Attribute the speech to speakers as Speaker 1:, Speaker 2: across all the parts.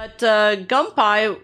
Speaker 1: But Gumpai,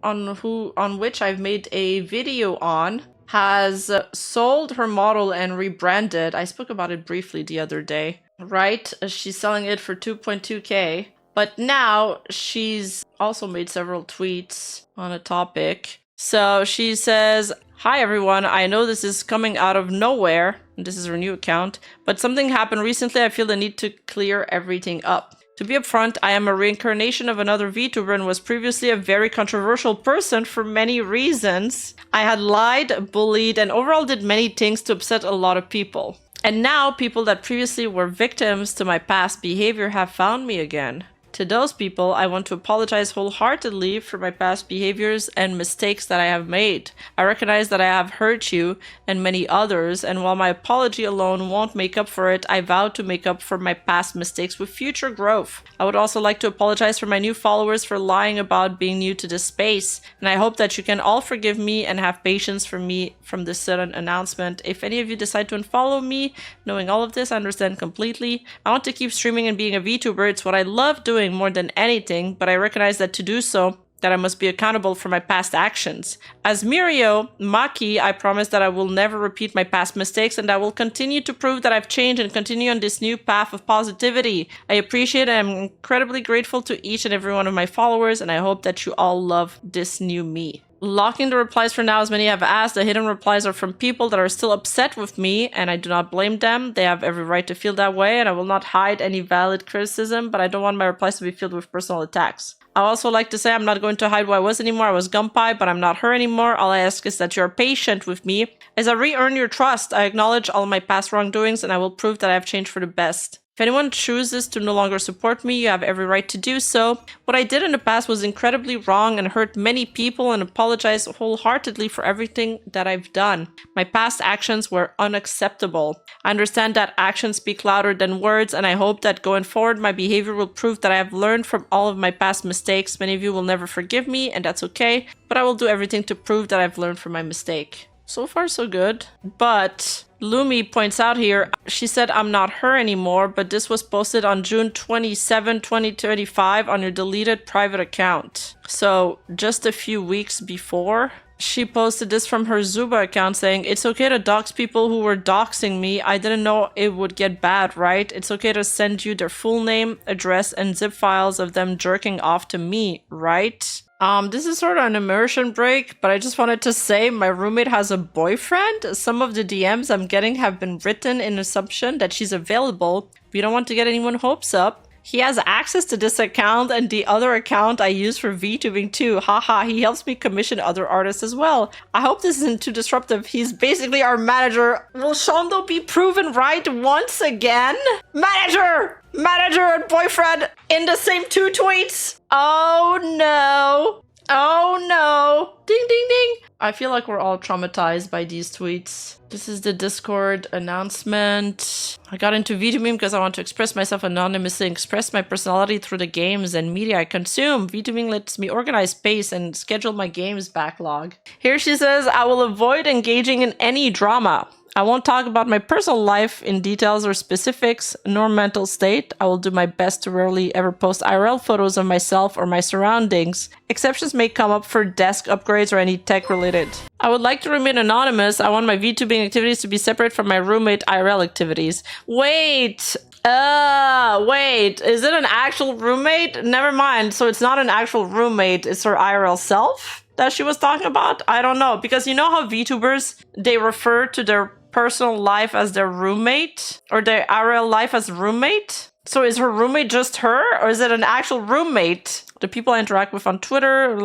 Speaker 1: on which I've made a video on, has sold her model and rebranded. I spoke about it briefly the other day, right? She's selling it for 2.2k. But now she's also made several tweets on a topic. So she says, "Hi everyone, I know this is coming out of nowhere." This is her new account. "But something happened recently. I feel the need to clear everything up. To be upfront, I am a reincarnation of another VTuber and was previously a very controversial person for many reasons. I had lied, bullied, and overall did many things to upset a lot of people. And now people that previously were victims to my past behavior have found me again. To those people, I want to apologize wholeheartedly for my past behaviors and mistakes that I have made. I recognize that I have hurt you and many others, and while my apology alone won't make up for it, I vow to make up for my past mistakes with future growth. I would also like to apologize for my new followers for lying about being new to this space, and I hope that you can all forgive me and have patience for me from this sudden announcement. If any of you decide to unfollow me, knowing all of this, I understand completely. I want to keep streaming and being a VTuber. It's what I love doing more than anything, but I recognize that to do so, that I must be accountable for my past actions. As Mirio Maki, I promise that I will never repeat my past mistakes and I will continue to prove that I've changed and continue on this new path of positivity. I appreciate and am incredibly grateful to each and every one of my followers, and I hope that you all love this new me." Locking the replies for now, as many have asked. The hidden replies are from people that are still upset with me, and I do not blame them. They have every right to feel that way, and I will not hide any valid criticism, but I don't want my replies to be filled with personal attacks. I also like to say I'm not going to hide who I was anymore. I was Gumpai, but I'm not her anymore. All I ask is that you're patient with me. As I re-earn your trust, I acknowledge all my past wrongdoings, and I will prove that I have changed for the best. If anyone chooses to no longer support me, you have every right to do so. What I did in the past was incredibly wrong and hurt many people, and apologize wholeheartedly for everything that I've done. My past actions were unacceptable. I understand that actions speak louder than words, and I hope that going forward my behavior will prove that I have learned from all of my past mistakes. Many of you will never forgive me, and that's okay, but I will do everything to prove that I've learned from my mistake. So far, so good. But Lumi points out here, she said I'm not her anymore, but this was posted on June 27, 2025 on your deleted private account. So just a few weeks before, she posted this from her Zuba account saying, "It's okay to dox people who were doxing me. I didn't know it would get bad, right? It's okay to send you their full name, address, and zip files of them jerking off to me, right?" This is sort of an immersion break, but I just wanted to say my roommate has a boyfriend. Some of the DMs I'm getting have been written in assumption that she's available. We don't want to get anyone hopes up. He has access to this account and the other account I use for VTubing too. Haha, he helps me commission other artists as well. I hope this isn't too disruptive. He's basically our manager. Will Shondo be proven right once again? Manager! Manager and boyfriend in the same two tweets! Oh no! Oh no! Ding ding ding! I feel like we're all traumatized by these tweets. This is the Discord announcement. I got into VTubing because I want to express myself anonymously and express my personality through the games and media I consume. VTubing lets me organize space and schedule my games backlog. Here she says, "I will avoid engaging in any drama. I won't talk about my personal life in details or specifics, nor mental state. I will do my best to rarely ever post IRL photos of myself or my surroundings. Exceptions may come up for desk upgrades or any tech related. I would like to remain anonymous. I want my VTubing activities to be separate from my roommate IRL activities." Wait, wait, is it an actual roommate? Never mind, so it's not an actual roommate, it's her IRL self that she was talking about? I don't know, because you know how VTubers, they refer to their personal life as their roommate, or their IRL life as roommate? So is her roommate just her, or is it an actual roommate? The people I interact with on Twitter,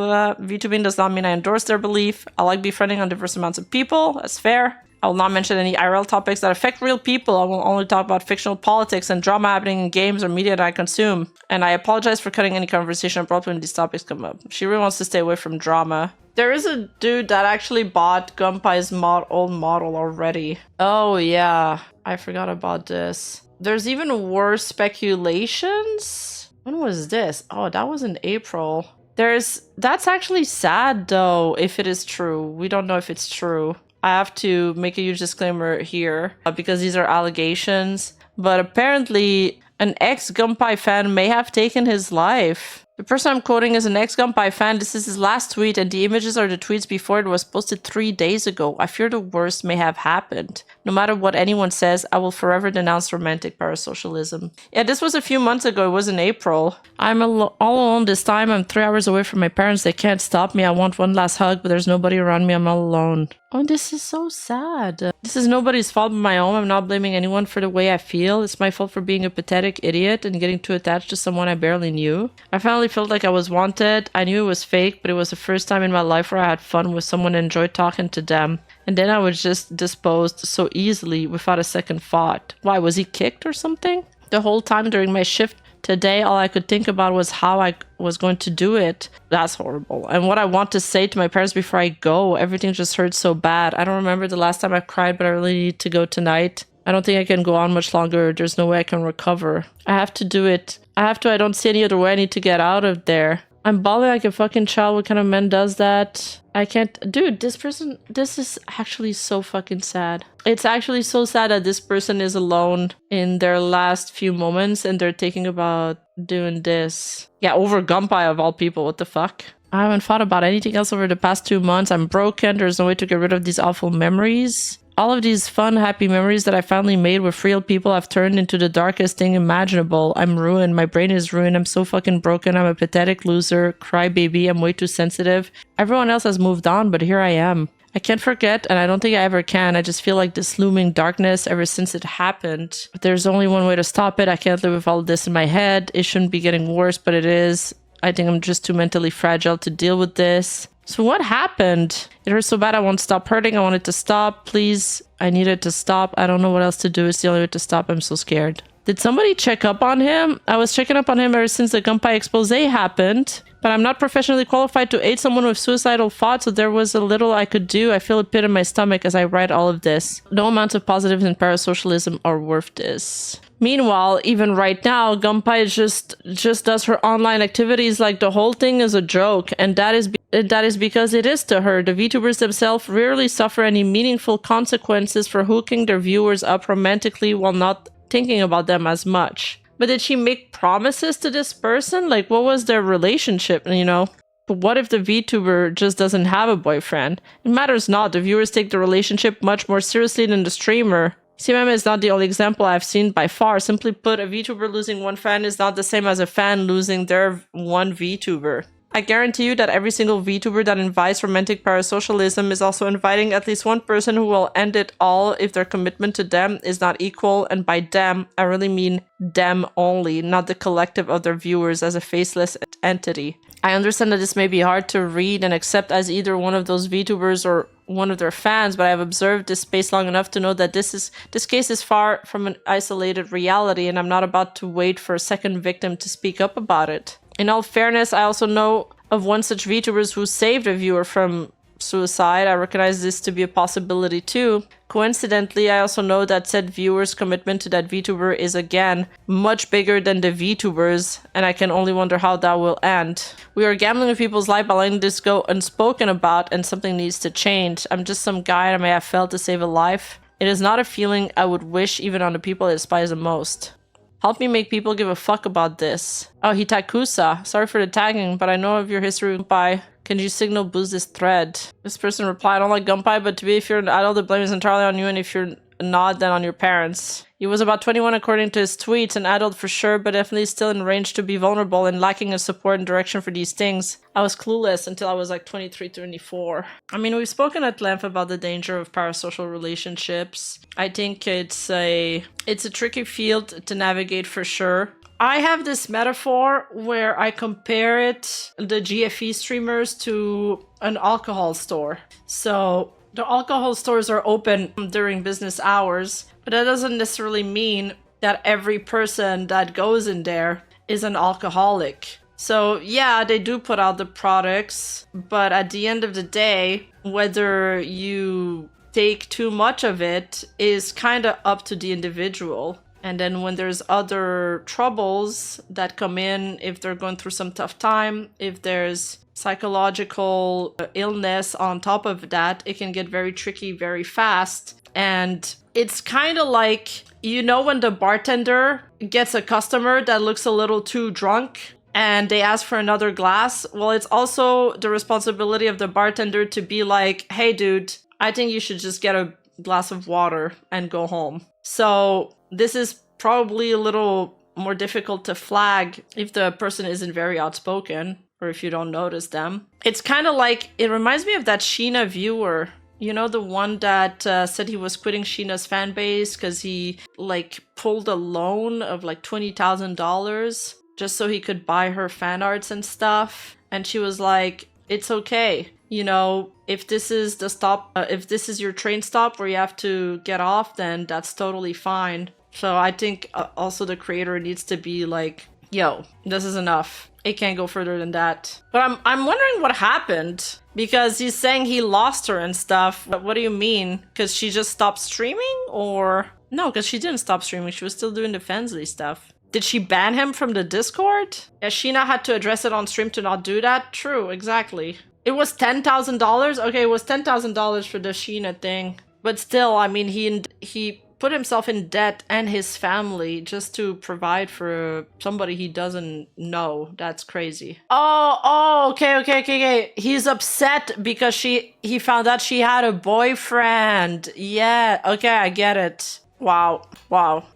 Speaker 1: VTubing does not mean I endorse their belief. I like befriending on diverse amounts of people, that's fair. I will not mention any IRL topics that affect real people. I will only talk about fictional politics and drama happening in games or media that I consume. And I apologize for cutting any conversation abruptly when these topics come up. She really wants to stay away from drama. There is a dude that actually bought Gumpai's old model already. Oh yeah, I forgot about this. There's even worse speculations. When was this? Oh, that was in April. That's actually sad though, if it is true. We don't know if it's true. I have to make a huge disclaimer here because these are allegations. But apparently an ex-Gumpai fan may have taken his life. The person I'm quoting is an ex-Gumpai fan. This is his last tweet, and the images are the tweets before it was posted 3 days ago. I fear the worst may have happened. No matter what anyone says, I will forever denounce romantic parasocialism. Yeah, this was a few months ago. It was in April. I'm all alone this time. I'm 3 hours away from my parents. They can't stop me. I want one last hug, but there's nobody around me. I'm all alone. Oh, this is so sad. This is nobody's fault but my own. I'm not blaming anyone for the way I feel. It's my fault for being a pathetic idiot and getting too attached to someone I barely knew. I finally felt like I was wanted. I knew it was fake, but it was the first time in my life where I had fun with someone and enjoyed talking to them. And then I was just disposed so easily without a second thought. Why, was he kicked or something? The whole time during my shift today, all I could think about was how I was going to do it. That's horrible. And what I want to say to my parents before I go. Everything just hurts so bad. I don't remember the last time I cried, but I really need to go tonight. I don't think I can go on much longer. There's no way I can recover. I have to do it. I don't see any other way. I need to get out of there. I'm bawling like a fucking child. What kind of man does that? I can't. Dude, this is actually so fucking sad. It's actually so sad that this person is alone in their last few moments and they're thinking about doing this. Yeah, over Gumpai of all people. What the fuck? I haven't thought about anything else over the past 2 months. I'm broken. There's no way to get rid of these awful memories. All of these fun, happy memories that I finally made with real people have turned into the darkest thing imaginable. I'm ruined. My brain is ruined. I'm so fucking broken. I'm a pathetic loser. Crybaby. I'm way too sensitive. Everyone else has moved on, but here I am. I can't forget, and I don't think I ever can. I just feel like this looming darkness ever since it happened. But there's only one way to stop it. I can't live with all of this in my head. It shouldn't be getting worse, but it is. I think I'm just too mentally fragile to deal with this. So what happened? It hurts so bad I won't stop hurting. I want it to stop. Please. I need it to stop. I don't know what else to do. It's the only way to stop. I'm so scared. Did somebody check up on him? I was checking up on him ever since the Gumpai expose happened. But I'm not professionally qualified to aid someone with suicidal thoughts, so there was a little I could do. I feel a pit in my stomach as I write all of this. No amount of positives in parasocialism are worth this. Meanwhile, even right now, Gumpai just does her online activities like the whole thing is a joke, and that is because it is to her. The VTubers themselves rarely suffer any meaningful consequences for hooking their viewers up romantically while not thinking about them as much. But did she make promises to this person? Like, what was their relationship, you know? But what if the VTuber just doesn't have a boyfriend? It matters not. The viewers take the relationship much more seriously than the streamer. CMM is not the only example I've seen by far. Simply put, a VTuber losing one fan is not the same as a fan losing their one VTuber. I guarantee you that every single VTuber that invites romantic parasocialism is also inviting at least one person who will end it all if their commitment to them is not equal, and by them, I really mean them only, not the collective of their viewers as a faceless entity. I understand that this may be hard to read and accept as either one of those VTubers or one of their fans, but I have observed this space long enough to know that this case is far from an isolated reality, and I'm not about to wait for a second victim to speak up about it. In all fairness, I also know of one such VTubers who saved a viewer from suicide. I recognize this to be a possibility too. Coincidentally, I also know that said viewer's commitment to that VTuber is again much bigger than the VTubers, and I can only wonder how that will end. We are gambling with people's life by letting this go unspoken about, and something needs to change. I'm just some guy I may have failed to save a life. It is not a feeling I would wish even on the people I despise the most. Help me make people give a fuck about this. Oh, Hitakusa. Sorry for the tagging, but I know of your history with Gumpai. Can you signal boost this thread? This person replied, I don't like Gumpai, but to be if you're an adult, the blame is entirely on you, and if you're not, then on your parents. He was about 21 according to his tweets, an adult for sure, but definitely still in range to be vulnerable and lacking a support and direction for these things. I was clueless until I was like 23, 24. I mean, we've spoken at length about the danger of parasocial relationships. I think it's a tricky field to navigate for sure. I have this metaphor where I compare it, the GFE streamers, to an alcohol store. So the alcohol stores are open during business hours, but that doesn't necessarily mean that every person that goes in there is an alcoholic. So yeah, they do put out the products, but at the end of the day, whether you take too much of it is kind of up to the individual. And then when there's other troubles that come in, if they're going through some tough time, if there's psychological illness on top of that, it can get very tricky very fast. And it's kind of like, you know, when the bartender gets a customer that looks a little too drunk and they ask for another glass, well, it's also the responsibility of the bartender to be like, hey, dude, I think you should just get a glass of water and go home. So this is probably a little more difficult to flag if the person isn't very outspoken or if you don't notice them. It's kind of like, it reminds me of that Sheena viewer. You know, the one that said he was quitting Sheena's fan base because he like pulled a loan of like $20,000 just so he could buy her fan arts and stuff. And she was like, it's okay. You know, if this is the stop, if this is your train stop where you have to get off, then that's totally fine. So I think also the creator needs to be like, yo, this is enough. It can't go further than that. But I'm wondering what happened, because he's saying he lost her and stuff. But what do you mean? Because she just stopped streaming? Or no, because she didn't stop streaming. She was still doing the Fansly stuff. Did she ban him from the Discord? Yeah, Sheena had to address it on stream to not do that? True, exactly. It was $10,000? Okay, it was $10,000 for the Sheena thing. But still, I mean, he put himself in debt and his family just to provide for somebody he doesn't know. That's crazy. Oh, okay. He's upset because he found out she had a boyfriend. Yeah, okay, I get it. Wow.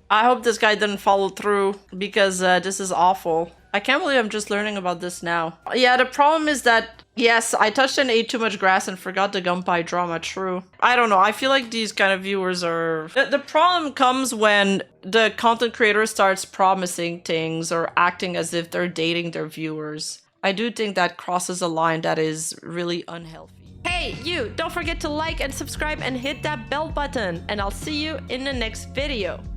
Speaker 1: I hope this guy didn't follow through, because this is awful. I can't believe I'm just learning about this now. Yeah, the problem is that, yes, I touched and ate too much grass and forgot the Gumpai drama, true. I don't know, I feel like these kind of viewers are... The problem comes when the content creator starts promising things or acting as if they're dating their viewers. I do think that crosses a line that is really unhealthy. Hey, you! Don't forget to like and subscribe and hit that bell button, and I'll see you in the next video.